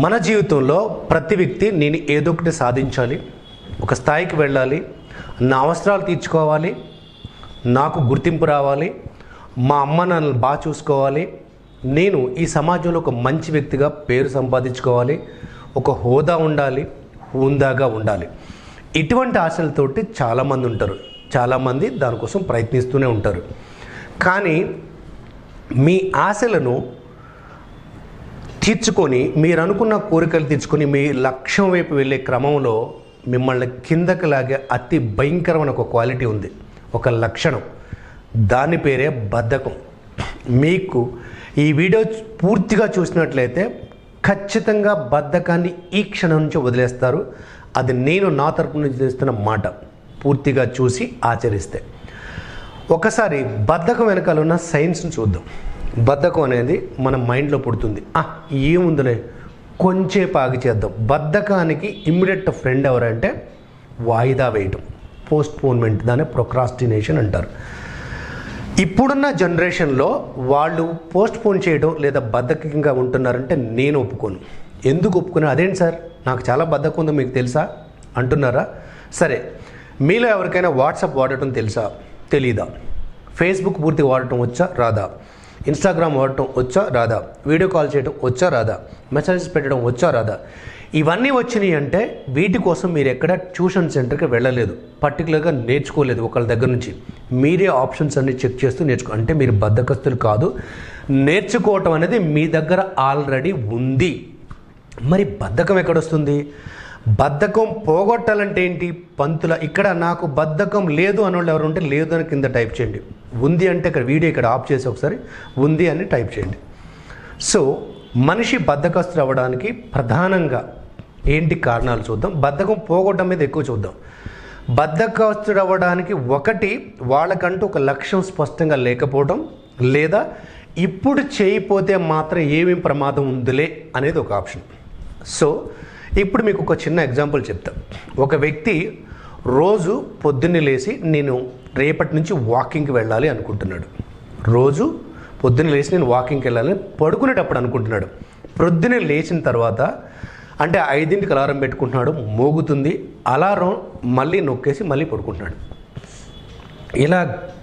మన జీవితంలో ప్రతి వ్యక్తి నేను ఏదో ఒకటి సాధించాలి, ఒక స్థాయికి వెళ్ళాలి, నా అవసరాలు తీర్చుకోవాలి, నాకు గుర్తింపు రావాలి, మా అమ్మ నాన్నలు బాగా చూసుకోవాలి, నేను ఈ సమాజంలో ఒక మంచి వ్యక్తిగా పేరు సంపాదించుకోవాలి, ఒక హోదా ఉండాలి, హుందాగా ఉండాలి. ఇటువంటి ఆశలతోటి చాలామంది ఉంటారు. చాలామంది దానికోసం ప్రయత్నిస్తూనే ఉంటారు. కానీ మీ ఆశలను తీర్చుకొని మీరు అనుకున్న కోరికలు తీర్చుకొని మీ లక్ష్యం వైపు వెళ్ళే క్రమంలో మిమ్మల్ని కిందకి లాగే అతి భయంకరమైన ఒక క్వాలిటీ ఉంది, ఒక లక్షణం. దాని పేరే బద్ధకం. మీకు ఈ వీడియో పూర్తిగా చూసినట్లయితే ఖచ్చితంగా బద్ధకాన్ని ఈ క్షణం నుంచి వదిలేస్తారు. అది నేను నా తరపు నుంచి చేస్తున్న మాట. పూర్తిగా చూసి ఆచరిస్తే ఒకసారి బద్ధకం వెనకాల ఉన్న సైన్స్ని చూద్దాం. బద్ధకం అనేది మన మైండ్లో పుడుతుంది. ఏముందిలే కొంచెంసేపు ఆగి చేద్దాం. బద్ధకానికి ఇమ్మీడియట్ ఫ్రెండ్ ఎవరంటే వాయిదా వేయటం, పోస్ట్పోన్మెంట్. దాన్ని ప్రొక్రాస్టినేషన్ అంటారు. ఇప్పుడున్న జనరేషన్లో వాళ్ళు పోస్ట్పోన్ చేయడం లేదా బద్ధకంగా ఉంటున్నారంటే నేను ఒప్పుకోను. ఎందుకు ఒప్పుకున్నా? అదేంటి సార్, నాకు చాలా బద్ధకం ఉందో మీకు తెలుసా అంటున్నారా? సరే, మీలో ఎవరికైనా వాట్సాప్ వాడటం తెలుసా, తెలీదా? ఫేస్బుక్ పూర్తి వాడటం వచ్చా, రాదా? ఇన్స్టాగ్రామ్ వాడటం వచ్చా, రాదా? వీడియో కాల్ చేయడం వచ్చా, రాదా? మెసేజెస్ పెట్టడం వచ్చా, రాదా? ఇవన్నీ వచ్చినాయి అంటే వీటి కోసం మీరు ఎక్కడ ట్యూషన్ సెంటర్కి వెళ్ళలేదు, పర్టికులర్గా నేర్చుకోలేదు ఒకళ్ళ దగ్గర నుంచి. మీరే ఆప్షన్స్ అన్ని చెక్ చేస్తూ అంటే మీరు బద్ధకస్తులు కాదు. నేర్చుకోవటం అనేది మీ దగ్గర ఆల్రెడీ ఉంది. మరి బద్ధకం ఎక్కడొస్తుంది? బద్ధకం పోగొట్టాలంటే ఏంటి? పంతుల ఇక్కడ నాకు బద్ధకం లేదు అనేవాళ్ళు ఎవరు ఉంటే లేదు అని కింద టైప్ చేయండి. ఉంది అంటే ఇక్కడ వీడియో ఇక్కడ ఆఫ్ చేసి ఒకసారి ఉంది అని టైప్ చేయండి. సో మనిషి బద్ధకస్తుడు అవ్వడానికి ప్రధానంగా ఏంటి కారణాలు చూద్దాం. బద్ధకం పోగొట్టడం మీద ఎక్కువ చూద్దాం. బద్ధకస్తుడు అవ్వడానికి ఒకటి, వాళ్ళకంటూ ఒక లక్ష్యం స్పష్టంగా లేకపోవడం, లేదా ఇప్పుడు చేయకపోతే మాత్రం ఏమేం ప్రమాదం ఉందిలే అనేది ఒక ఆప్షన్. సో ఇప్పుడు మీకు ఒక చిన్న ఎగ్జాంపుల్ చెప్తా. ఒక వ్యక్తి రోజు పొద్దున్నే లేచి నేను రేపటి నుంచి వాకింగ్కి వెళ్ళాలి అనుకుంటున్నాడు. రోజు పొద్దున్నే లేచి నేను వాకింగ్కి వెళ్ళాలని పడుకునేటప్పుడు అనుకుంటున్నాడు. పొద్దున్నే లేచిన తర్వాత అంటే 5ంటికి అలారం పెట్టుకుంటున్నాడు, మోగుతుంది. అలారం మళ్ళీ నొక్కేసి మళ్ళీ పడుకుంటున్నాడు. ఇలా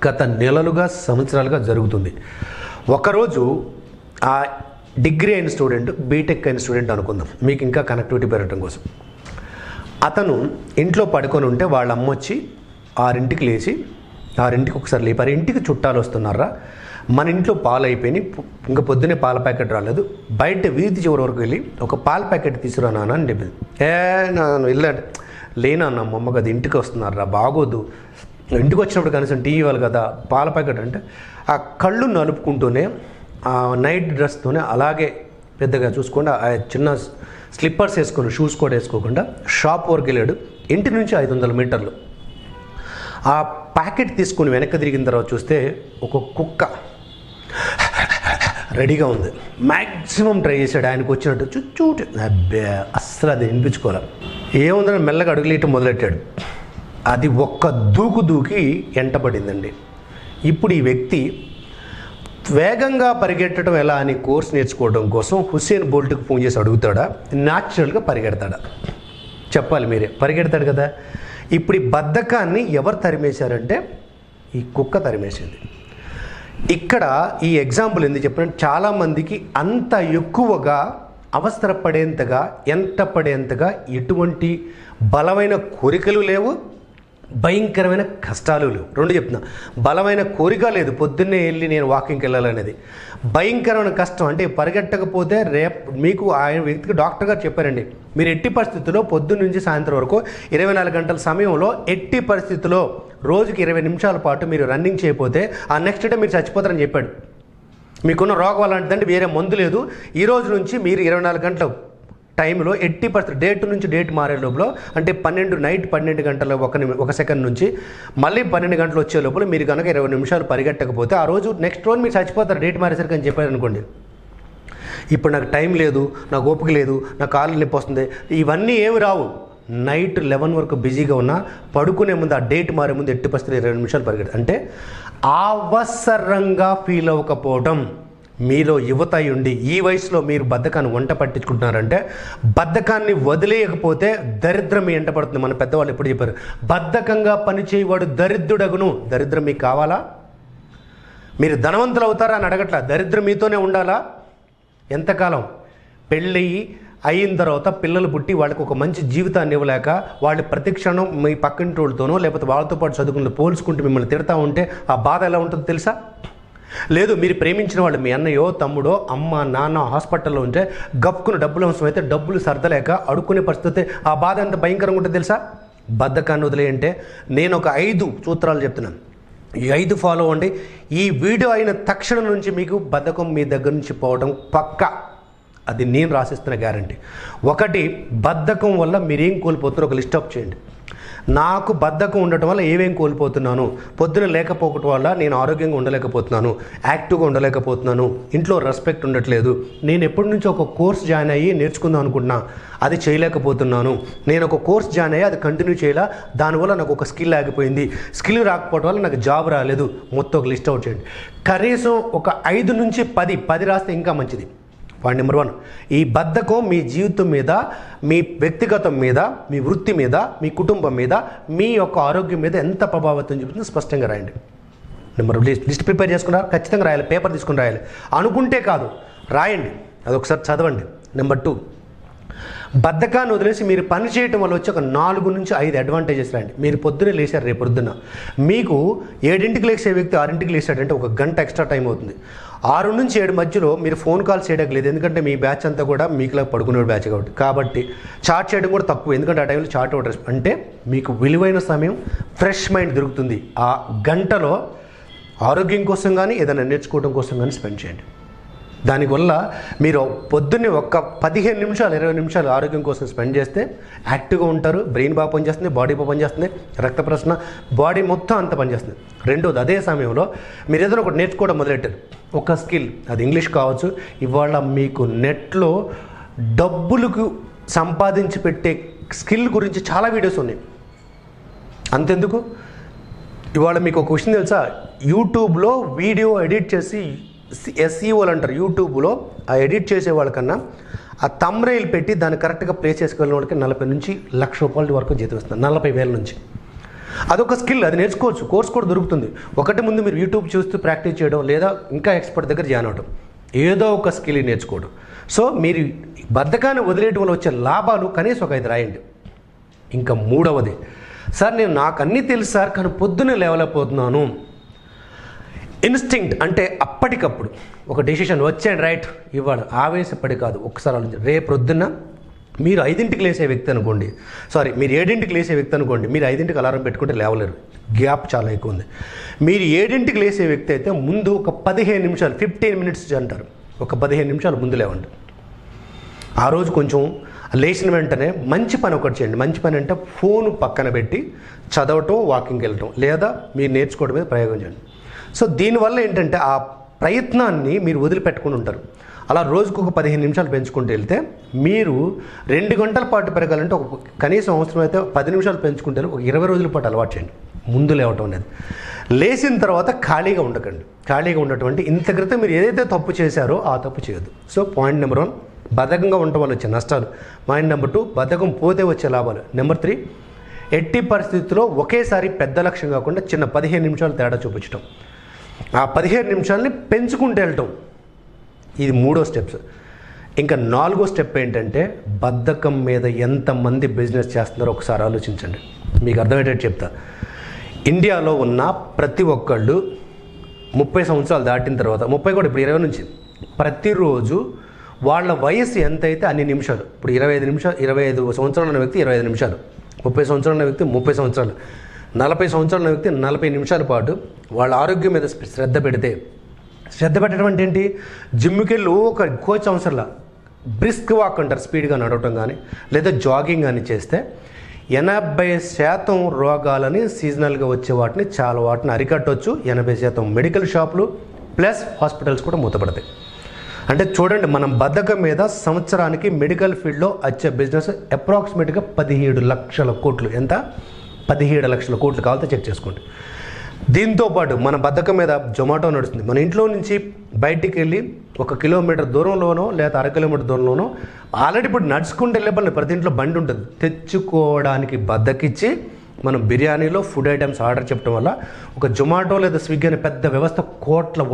గత నెలలుగా సంవత్సరాలుగా జరుగుతుంది. ఒకరోజు ఆ డిగ్రీ అయిన స్టూడెంట్, బీటెక్ అయిన స్టూడెంట్ అనుకుందాం, మీకు ఇంకా కనెక్టివిటీ పెరగడం కోసం. అతను ఇంట్లో పడుకొని ఉంటే వాళ్ళ అమ్మ వచ్చి 6ంటికి లేచి 6ంటికి ఒకసారి లేపారు. ఇంటికి చుట్టాలు వస్తున్నారా, మన ఇంట్లో పాలు అయిపోయినాయి, ఇంకా పొద్దున్నే పాల ప్యాకెట్ రాలేదు, బయట వీధి చివరి వరకు వెళ్ళి ఒక పాల ప్యాకెట్ తీసుకురా నాన్న అని చెప్పింది. నేను వెళ్ళాడు. లేనన్న మా అమ్మకి అది ఇంటికి వస్తున్నారా, బాగోదు, ఇంటికి వచ్చినప్పుడు కనీసం టీ ఇవ్వాలి కదా, పాల ప్యాకెట్ అంటే ఆ కళ్ళు నలుపుకుంటూనే ఆ నైట్ డ్రెస్తోనే అలాగే పెద్దగా చూసుకోండి, ఆ చిన్న స్లిప్పర్స్ వేసుకొని షూస్ కూడా వేసుకోకుండా షాప్ వరకు వెళ్ళాడు. ఇంటి నుంచి 500 మీటర్లు. ఆ ప్యాకెట్ తీసుకొని వెనక్కి తిరిగిన తర్వాత చూస్తే ఒక కుక్క రెడీగా ఉంది. మ్యాక్సిమం ట్రై చేశాడు ఆయనకు వచ్చినట్టు చుట్టూ. అబ్బే అస్సలు అది వినిపించుకోవాలి. ఏముందని మెల్లగా అడుగులేయటం మొదలెట్టాడు. అది ఒక్క దూకి ఎంటపడిందండి. ఇప్పుడు ఈ వ్యక్తి వేగంగా పరిగెట్టడం ఎలా అని కోర్స్ నేర్చుకోవడం కోసం హుస్సేన్ బోల్ట్కి ఫోన్ చేసి అడుగుతాడా? న్యాచురల్గా పరిగెడతాడా? చెప్పాలి మీరే. పరిగెడతాడు కదా. ఇప్పుడు ఈ బద్ధకాన్ని ఎవరు తరిమేశారంటే ఈ కుక్క తరిమేసింది. ఇక్కడ ఈ ఎగ్జాంపుల్ ఎందుకు చెప్పిన, చాలామందికి అంత ఎక్కువగా అవసరపడేంతగా, ఎంత పడేంతగా ఎటువంటి బలమైన కోరికలు లేవు, భయంకరమైన కష్టాలు లేవు. రెండు చెప్తున్నా, బలమైన కోరిక లేదు పొద్దున్నే వెళ్ళి నేను వాకింగ్కి వెళ్ళాలనేది. భయంకరమైన కష్టం అంటే పరిగెట్టకపోతే మీకు ఆయన వ్యక్తికి డాక్టర్ గారు చెప్పారండి, మీరు ఎట్టి పరిస్థితుల్లో పొద్దున్న నుంచి సాయంత్రం వరకు 24 గంటల సమయంలో ఎట్టి పరిస్థితుల్లో రోజుకి 20 నిమిషాల పాటు మీరు రన్నింగ్ చేయకపోతే ఆ నెక్స్ట్ డే మీరు చచ్చిపోతారని చెప్పాడు. మీకున్న రోగం అలాంటిదంటే వేరే మందు లేదు. ఈ రోజు నుంచి మీరు 24 గంటల టైంలో ఎట్టి పరిస్థితి డేట్ నుంచి డేట్ మారే లోపల అంటే నైట్ 12 గంటల 1 సెకండ్ నుంచి మళ్ళీ 12 గంటలు వచ్చే లోపల మీరు కనుక 20 నిమిషాలు పరిగెట్టకపోతే ఆ రోజు నెక్స్ట్ రోజు మీరు చచ్చిపోతారు డేట్ మారేసరికి అని చెప్పారు అనుకోండి. ఇప్పుడు నాకు టైం లేదు, నాకు ఓపిక లేదు, నా కాళ్ళు నొప్పి వస్తుంది, ఇవన్నీ ఏమి రావు. నైట్ 11 వరకు బిజీగా ఉన్నా పడుకునే ముందు ఆ డేట్ మారే ముందు ఎట్టి పరిస్థితులు 20 నిమిషాలు పరిగెడతారు. అంటే అవసరంగా ఫీల్ అవ్వకపోవడం, మీలో యువత అయి ఉండి ఈ వయసులో మీరు బద్ధకాన్ని వంట పట్టించుకుంటున్నారంటే, బద్ధకాన్ని వదిలేయకపోతే దరిద్రం మీ ఎంట పడుతుంది. మన పెద్దవాళ్ళు ఎప్పుడు చెప్పారు, బద్ధకంగా పనిచేయవాడు దరిద్రుడగును. దరిద్రం మీకు కావాలా? మీరు ధనవంతులు అవుతారా అని అడగట్లా, దరిద్రం మీతోనే ఉండాలా? ఎంతకాలం? పెళ్ళి అయిన తర్వాత పిల్లలు పుట్టి వాళ్ళకి ఒక మంచి జీవితాన్ని ఇవ్వలేక వాళ్ళు ప్రతిక్షణం మీ పక్కింటి వాళ్ళతోనో లేకపోతే వాళ్ళతో పాటు చదువుకుంటూ పోల్చుకుంటూ మిమ్మల్ని తిడతా ఉంటే ఆ బాధ ఎలా ఉంటుందో తెలుసా? లేదు, మీరు ప్రేమించిన వాళ్ళు మీ అన్నయ్యో తమ్ముడో అమ్మ నాన్న హాస్పిటల్లో ఉంటే గప్పుకున్న డబ్బులు అవసరం అయితే డబ్బులు సర్దలేక అడుక్కునే పరిస్థితి, ఆ బాధ ఎంత భయంకరంగా ఉంటుంది తెలుసా? బద్ధకాన్ని వదిలేయంటే నేను ఒక 5 సూత్రాలు చెప్తున్నాను. ఈ 5 ఫాలో అవ్వండి. ఈ వీడియో అయిన తక్షణం నుంచి మీకు బద్ధకం మీ దగ్గర నుంచి పోవడం పక్కా. అది నేను రాసిస్తున్న గ్యారంటీ. 1, బద్ధకం వల్ల మీరేం కోల్పోతున్నారో ఒక లిస్ట్ అప్ చేయండి. నాకు బద్ధకం ఉండటం వల్ల ఏమేం కోల్పోతున్నాను, పొద్దున లేకపోవటం వల్ల నేను ఆరోగ్యంగా ఉండలేకపోతున్నాను, యాక్టివ్గా ఉండలేకపోతున్నాను, ఇంట్లో రెస్పెక్ట్ ఉండట్లేదు, నేను ఎప్పటి నుంచో ఒక కోర్స్ జాయిన్ అయ్యి నేర్చుకుందాం అనుకుంటున్నా, అది చేయలేకపోతున్నాను, నేను ఒక కోర్స్ జాయిన్ అయ్యి అది కంటిన్యూ చేయాలా, దానివల్ల నాకు ఒక స్కిల్ ఆగిపోయింది, స్కిల్ రాకపోవడం వల్ల నాకు జాబ్ రాలేదు. మొత్తం ఒక లిస్ట్ అవుట్ చేయండి. కనీసం ఒక 5 నుంచి 10 రాస్తే ఇంకా మంచిది. పాయింట్ నెంబర్ 1, ఈ బద్ధకం మీ జీవితం మీద, మీ వ్యక్తిగతం మీద, మీ వృత్తి మీద, మీ కుటుంబం మీద, మీ యొక్క ఆరోగ్యం మీద ఎంత ప్రభావితం చూపుతుందో స్పష్టంగా రాయండి. నెంబర్ లిస్ట్ ప్రిపేర్ చేసుకున్నారు, ఖచ్చితంగా రాయాలి, పేపర్ తీసుకుని రాయాలి. అనుకుంటే కాదు, రాయండి, అదొకసారి చదవండి. నెంబర్ 2, బద్ధకాన్ని వదిలేసి మీరు పని చేయటం వల్ల వచ్చి ఒక 4 నుంచి 5 అడ్వాంటేజెస్ రాయండి. మీరు పొద్దున్నే లేచారు, రేపు పొద్దున్న మీకు 7ంటికి లేచే వ్యక్తి 6ంటికి లేచాడంటే 1 గంట ఎక్స్ట్రా టైం అవుతుంది. 6 నుంచి 7 మధ్యలో మీరు ఫోన్ కాల్ చేయడం లేదు, ఎందుకంటే మీ బ్యాచ్ అంతా కూడా మీకులా పడుకునే బ్యాచ్ కాబట్టి చాట్ చేయడం కూడా తక్కువ, ఎందుకంటే ఆ టైంలో చాట్ అవుట్ అంటే మీకు విలువైన సమయం, ఫ్రెష్ మైండ్ దొరుకుతుంది. ఆ గంటలో ఆరోగ్యం కోసం కానీ ఏదైనా నేర్చుకోవడం కోసం కానీ స్పెండ్ చేయండి. దానివల్ల మీరు పొద్దున్నే ఒక 15 నిమిషాలు 20 నిమిషాలు ఆరోగ్యం కోసం స్పెండ్ చేస్తే యాక్టివ్గా ఉంటారు. బ్రెయిన్ బాగా పనిచేస్తుంది, బాడీ బాగా పనిచేస్తుంది, రక్త ప్రసరణ, బాడీ మొత్తం అంతా పనిచేస్తుంది. రెండోది, అదే సమయంలో మీరు ఏదైనా ఒకటి నేర్చుకోవడం మొదలెట్టారు, ఒక స్కిల్, అది ఇంగ్లీష్ కావచ్చు. ఇవాళ మీకు నెట్లో డబ్బులకు సంపాదించి పెట్టే స్కిల్ గురించి చాలా వీడియోస్ ఉన్నాయి. అంతెందుకు, ఇవాళ మీకు ఒక విషయం తెలుసా, యూట్యూబ్లో వీడియో ఎడిట్ చేసి SEOలు అంటారు. యూట్యూబ్లో ఆ ఎడిట్ చేసే వాళ్ళకన్నా ఆ థంబ్నెయిల్ పెట్టి దాన్ని కరెక్ట్గా ప్లే చేసుకెళ్ళిన వాళ్ళకి 40 నుంచి ₹1,00,000 వరకు జీతం ఇస్తున్నారు, 40,000 నుంచి. అదొక స్కిల్, అది నేర్చుకోవచ్చు, కోర్స్ కూడా దొరుకుతుంది. ఒకటి ముందు మీరు యూట్యూబ్ చూస్తూ ప్రాక్టీస్ చేయడం, లేదా ఇంకా ఎక్స్పర్ట్ దగ్గర జాయిన్ అవడం, ఏదో ఒక స్కిల్ నేర్చుకోవడం. సో మీరు బద్ధకాన్ని వదిలేయడం వల్ల వచ్చే లాభాలు కనీసం ఒక 5 రాయండి. ఇంకా 3వది, సార్ నాకు అన్నీ తెలుసు సార్, కానీ పొద్దున్నే లేవలేకపోతున్నాను. ఇన్స్టింక్ట్ అంటే అప్పటికప్పుడు ఒక డెసిషన్ వచ్చేయండి, రైట్ ఇవాళ ఆవేశపడి కాదు, ఒకసారి ఆలోచించండి. రేపు పొద్దున్న మీరు 5ంటికి లేసే వ్యక్తి అనుకోండి, మీరు 7ంటికి లేసే వ్యక్తి అనుకోండి, మీరు 5ంటికి అలారం పెట్టుకుంటే లేవలేరు, గ్యాప్ చాలా ఎక్కువ ఉంది. మీరు 7ంటికి లేసే వ్యక్తి అయితే ముందు ఒక 15 నిమిషాలు 15 మినిట్స్ అంటారు, ఒక 15 నిమిషాలు ముందు లేవండి. ఆ రోజు కొంచెం లేచిన వెంటనే మంచి పని ఒకటి చేయండి. మంచి పని అంటే ఫోను పక్కన పెట్టి చదవటం, వాకింగ్కి వెళ్ళటం, లేదా మీరు నేర్చుకోవడం మీద ప్రయోగం చేయండి. సో దీనివల్ల ఏంటంటే ఆ ప్రయత్నాన్ని మీరు వదిలిపెట్టుకుని ఉంటారు. అలా రోజుకు ఒక 15 నిమిషాలు పెంచుకుంటూ వెళ్తే మీరు 2 గంటల పాటు పెరగాలంటే కనీసం అవసరమైతే 10 నిమిషాలు పెంచుకుంటే ఒక 20 రోజుల పాటు అలవాటు చేయండి. ముందు లేవటం అనేది. లేచిన తర్వాత ఖాళీగా ఉండకండి. ఖాళీగా ఉండటం ఇంత క్రితం మీరు ఏదైతే తప్పు చేశారో ఆ తప్పు చేయొద్దు. సో పాయింట్ నెంబర్ 1, బద్ధకంగా ఉండటం వల్ల వచ్చే నష్టాలు. పాయింట్ నెంబర్ 2, బద్ధకం పోతే వచ్చే లాభాలు. నెంబర్ 3, ఎట్టి పరిస్థితుల్లో ఒకేసారి పెద్ద లక్ష్యం కాకుండా చిన్న 15 నిమిషాలు తేడా చూపించడం, ఆ 15 నిమిషాలని పెంచుకుంటూ వెళ్ళటం. ఇది 3వ స్టెప్స్. ఇంకా 4వ స్టెప్ ఏంటంటే, బద్ధకం మీద ఎంతమంది బిజినెస్ చేస్తున్నారో ఒకసారి ఆలోచించండి. మీకు అర్థమయ్యేటట్టు చెప్తా. ఇండియాలో ఉన్న ప్రతి ఒక్కళ్ళు 30 సంవత్సరాలు దాటిన తర్వాత, 30 కూడా ఇప్పుడు 20 నుంచి, ప్రతిరోజు వాళ్ళ వయసు ఎంతైతే అన్ని నిమిషాలు, ఇప్పుడు 25 సంవత్సరాలు ఉన్న వ్యక్తి 25 నిమిషాలు, 30 సంవత్సరాలు ఉన్న వ్యక్తి 30 సంవత్సరాలు, 40 సంవత్సరాల వ్యక్తి 40 నిమిషాల పాటు వాళ్ళ ఆరోగ్యం మీద శ్రద్ధ పెట్టడం అంటే ఏంటి, జిమ్కి వెళ్ళి ఒక కోచ్ అవసరంలా బ్రిస్క్ వాక్ అంటారు, స్పీడ్గా నడవటం కానీ లేదా జాగింగ్ కానీ చేస్తే 80% రోగాలని సీజనల్గా వచ్చే వాటిని అరికట్టవచ్చు. 80% మెడికల్ షాపులు ప్లస్ హాస్పిటల్స్ కూడా మూతపడతాయి. అంటే చూడండి, మనం బద్ధకం మీద సంవత్సరానికి మెడికల్ ఫీల్డ్లో వచ్చే బిజినెస్ అప్రాక్సిమేట్గా 17 లక్షల కోట్లు. ఎంత? 17 లక్షల కోట్లు. కావాలంటే చెక్ చేసుకోండి. దీంతో పాటు మన బద్ధకం మీద జొమాటో నడుస్తుంది. మన ఇంట్లో నుంచి బయటికి వెళ్ళి 1 కిలోమీటర్ దూరంలోనో లేదా 1/2 కిలోమీటర్ దూరంలోనో ఆల్రెడీ ఇప్పుడు నడుచుకుంటే వెళ్ళే ప్రతి ఇంట్లో బండి ఉంటుంది. తెచ్చుకోవడానికి బద్దకిచ్చి మనం బిర్యానీలో ఫుడ్ ఐటమ్స్ ఆర్డర్ చెప్పడం వల్ల ఒక జొమాటో లేదా స్విగ్గీ అనే పెద్ద వ్యవస్థ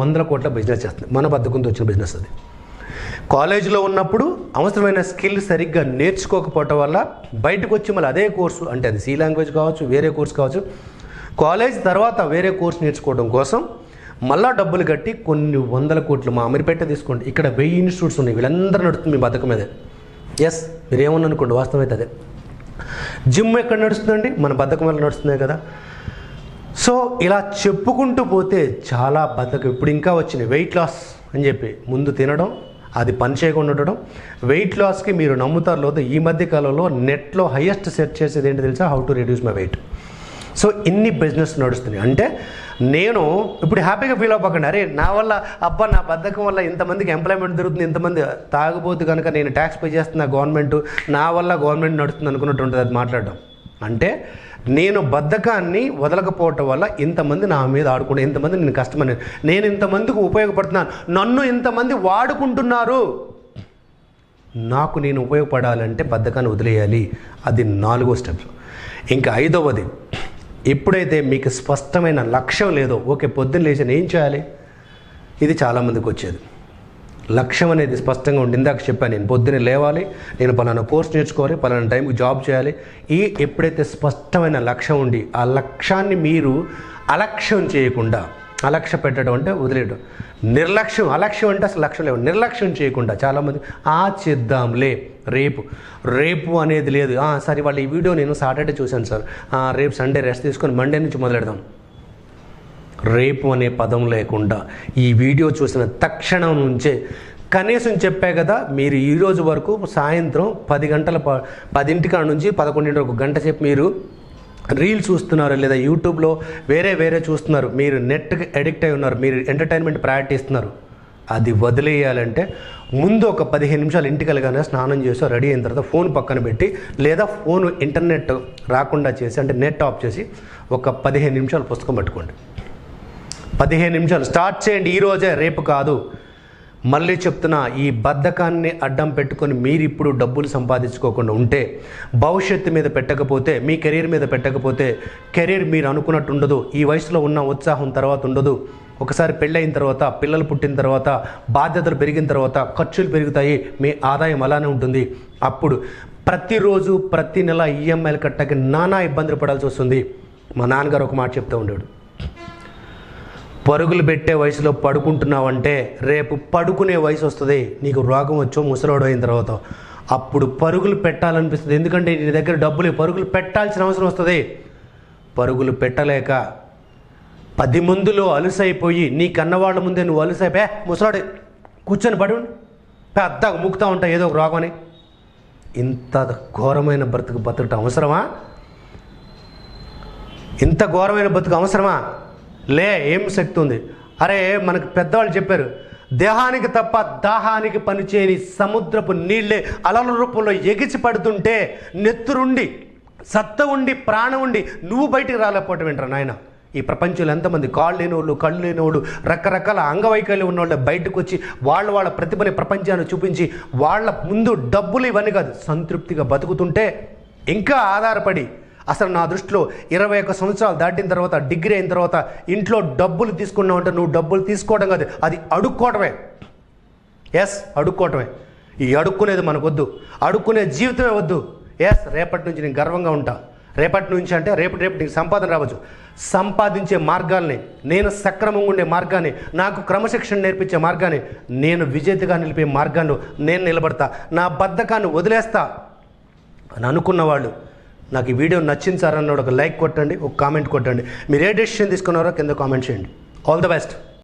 వందల కోట్ల బిజినెస్ చేస్తుంది. మన బద్ధకంతో వచ్చిన బిజినెస్ అది. కాలేజీలో ఉన్నప్పుడు అవసరమైన స్కిల్ సరిగ్గా నేర్చుకోకపోవటం వల్ల బయటకు వచ్చి మళ్ళీ అదే కోర్సు, అంటే అది సి లాంగ్వేజ్ కావచ్చు, వేరే కోర్సు కావచ్చు, కాలేజ్ తర్వాత వేరే కోర్స్ నేర్చుకోవడం కోసం మళ్ళా డబ్బులు కట్టి కొన్ని 100 కోట్లు. మా అమీర్పేట తీసుకోండి, ఇక్కడ 1000 ఇన్స్టిట్యూట్స్ ఉన్నాయి. వీళ్ళందరూ నడుస్తుంది మీ బద్ధకం మీదే. ఎస్, మీరు ఏమన్నా అనుకోండి, వాస్తవం అయితే అదే. జిమ్ ఎక్కడ నడుస్తుందండి? మన బద్ధకం వల్ల నడుస్తుంది కదా. సో ఇలా చెప్పుకుంటూ పోతే చాలా బద్ధకం. ఇప్పుడు ఇంకా వచ్చినాయి వెయిట్ లాస్ అని చెప్పి ముందు తినడం, అది పని చేయకుండా ఉండడం. వెయిట్ లాస్కి మీరు నమ్ముతారు లేదు, ఈ మధ్య కాలంలో నెట్లో హైయెస్ట్ సెర్చ్ చేసేది ఏంటి తెలుసా? How to reduce my weight. So ఇన్ని బిజినెస్ నడుస్తున్నాయి. అంటే నేను ఇప్పుడు హ్యాపీగా ఫీల్ అవ్వకండి, అరే నా వల్ల అబ్బా నా బద్ధకం వల్ల ఇంతమందికి ఎంప్లాయ్మెంట్ దొరుకుతుంది, ఇంతమంది తాగబోతు కనుక నేను ట్యాక్స్ పే చేస్తున్నా గవర్నమెంట్, నా వల్ల గవర్నమెంట్ నడుస్తుంది అనుకున్నట్టు ఉంటుంది అది మాట్లాడడం. అంటే నేను బద్ధకాన్ని వదలకపోవటం వల్ల ఇంతమంది నా మీద ఆడుకుంటే, ఇంతమంది నేను కష్టమని, నేను ఇంతమందికి ఉపయోగపడుతున్నాను, నన్ను ఇంతమంది వాడుకుంటున్నారు. నాకు నేను ఉపయోగపడాలంటే బద్ధకాన్ని వదిలేయాలి. అది 4వ స్టెప్. ఇంకా 5వది, ఎప్పుడైతే మీకు స్పష్టమైన లక్ష్యం లేదో, ఓకే పొద్దున్న లేచి ఏం చేయాలి, ఇది చాలామందికి వచ్చేది. లక్ష్యం అనేది స్పష్టంగా ఉండి, ఇందాక చెప్పాను నేను పొద్దున్నే లేవాలి, నేను పలానా కోర్స్ నేర్చుకోవాలి, పలానా టైంకి జాబ్ చేయాలి. ఎప్పుడైతే స్పష్టమైన లక్ష్యం ఉండి ఆ లక్ష్యాన్ని మీరు అలక్ష్యం చేయకుండా, అలక్ష్య పెట్టడం అంటే వదిలేయడం, నిర్లక్ష్యం, అలక్ష్యం అంటే అసలు లక్ష్యం లేవు, నిర్లక్ష్యం చేయకుండా చాలామంది చేద్దాంలే, రేపు అనేది లేదు. సరే వాళ్ళు ఈ వీడియో నేను సాటర్డే చూశాను సార్, రేపు సండే రెస్ట్ తీసుకొని మండే నుంచి మొదలెడదాం. రేపు అనే పదం లేకుండా ఈ వీడియో చూసిన తక్షణం నుంచే కనీసం చెప్పే కదా, మీరు ఈరోజు వరకు సాయంత్రం 10 కాడ నుంచి 11 వరకు గంట సేపు మీరు రీల్ చూస్తున్నారు, లేదా యూట్యూబ్లో వేరే చూస్తున్నారు, మీరు నెట్కి అడిక్ట్ అయి ఉన్నారు, మీరు ఎంటర్టైన్మెంట్ ప్రయారిటీ ఇస్తున్నారు. అది వదిలేయాలంటే ముందు ఒక 15 నిమిషాలు ఇంటికి వెళ్ళగానే స్నానం చేసి రెడీ అయిన తర్వాత ఫోన్ పక్కన పెట్టి, లేదా ఫోన్ ఇంటర్నెట్ రాకుండా చేసి, అంటే నెట్ ఆఫ్ చేసి ఒక 15 నిమిషాలు పుస్తకం పట్టుకోండి. 15 నిమిషాలు స్టార్ట్ చేయండి, ఈరోజే, రేపు కాదు. మళ్ళీ చెప్తున్నా, ఈ బద్ధకాన్ని అడ్డం పెట్టుకొని మీరు ఇప్పుడు డబ్బులు సంపాదించుకోకుండా ఉంటే, భవిష్యత్తు మీద పెట్టకపోతే, మీ కెరీర్ మీద పెట్టకపోతే, కెరీర్ మీరు అనుకున్నట్టు ఉండదు. ఈ వయసులో ఉన్న ఉత్సాహం తర్వాత ఉండదు. ఒకసారి పెళ్ళయిన తర్వాత, పిల్లలు పుట్టిన తర్వాత, బాధ్యతలు పెరిగిన తర్వాత ఖర్చులు పెరుగుతాయి, మీ ఆదాయం అలానే ఉంటుంది. అప్పుడు ప్రతిరోజు ప్రతి నెల ఈఎంఐలు కట్టక నానా ఇబ్బందులు పడాల్సి వస్తుంది. మా నాన్నగారు ఒక మాట చెప్తూ ఉండేవాడు, పరుగులు పెట్టే వయసులో పడుకుంటున్నావంటే రేపు పడుకునే వయసు వస్తుంది, నీకు రోగం వచ్చో ముసలోడు అయిన తర్వాత అప్పుడు పరుగులు పెట్టాలనిపిస్తుంది. ఎందుకంటే నీ దగ్గర డబ్బులు, పరుగులు పెట్టాల్సిన అవసరం వస్తుంది. పరుగులు పెట్టలేక 10 మందిలో అలుసైపోయి, నీ కన్నవాళ్ళ ముందే నువ్వు అలుసైపోయా, ముసలాడే కూర్చొని పడి పెద్దగా ముక్తా ఉంటా ఏదో ఒక రోగం అని. ఇంత ఘోరమైన బతుకటం అవసరమా? ఇంత ఘోరమైన బతుకు అవసరమా? ఏం శక్తి ఉంది? అరే మనకు పెద్దవాళ్ళు చెప్పారు, దేహానికి తప్ప దాహానికి పనిచేయని సముద్రపు నీళ్ళే అలల రూపంలో ఎగిచి పడుతుంటే, నెత్తురుండి, సత్త ఉండి, ప్రాణం ఉండి నువ్వు బయటికి రాలేకపోవటం ఏంట్రా నాయన? ఈ ప్రపంచంలో ఎంతమంది కాళ్ళు లేనివాళ్ళు, కళ్ళు లేనివాళ్ళు, రకరకాల అంగవైకల్యం ఉన్నవాళ్ళు బయటకు వచ్చి వాళ్ళ ప్రతిభని ప్రపంచాన్ని చూపించి, వాళ్ళ ముందు డబ్బులు ఇవన్నీ కాదు, సంతృప్తిగా బతుకుతుంటే, ఇంకా ఆధారపడి, అసలు నా దృష్టిలో 21 సంవత్సరాలు దాటిన తర్వాత, డిగ్రీ అయిన తర్వాత ఇంట్లో డబ్బులు తీసుకున్నావు అంటే నువ్వు డబ్బులు తీసుకోవడం కాదు, అది అడుక్కోవటమే. అడుక్కోవటమే. ఈ అడుక్కునేది మనకొద్దు, అడుక్కునే జీవితమే వద్దు. రేపటి నుంచి నేను గర్వంగా ఉంటా. రేపటి నుంచి అంటే రేపు నీకు సంపాదన రావచ్చు. సంపాదించే మార్గాల్ని, నేను సక్రమంగా ఉండే మార్గాన్ని, నాకు క్రమశిక్షణ నేర్పించే మార్గాన్ని, నేను విజేతగా నిలిపే మార్గాన్ని నేను నిలబడతా. నా బద్ధకాన్ని వదిలేస్తా అని అనుకున్న వాళ్ళు, నాకు ఈ వీడియో నచ్చింది సార్ అన్న ఒక లైక్ కొట్టండి, ఒక కామెంట్ కొట్టండి. మీరు ఏ డెసిషన్ తీసుకున్నారో కింద కామెంట్ చేయండి. All the best.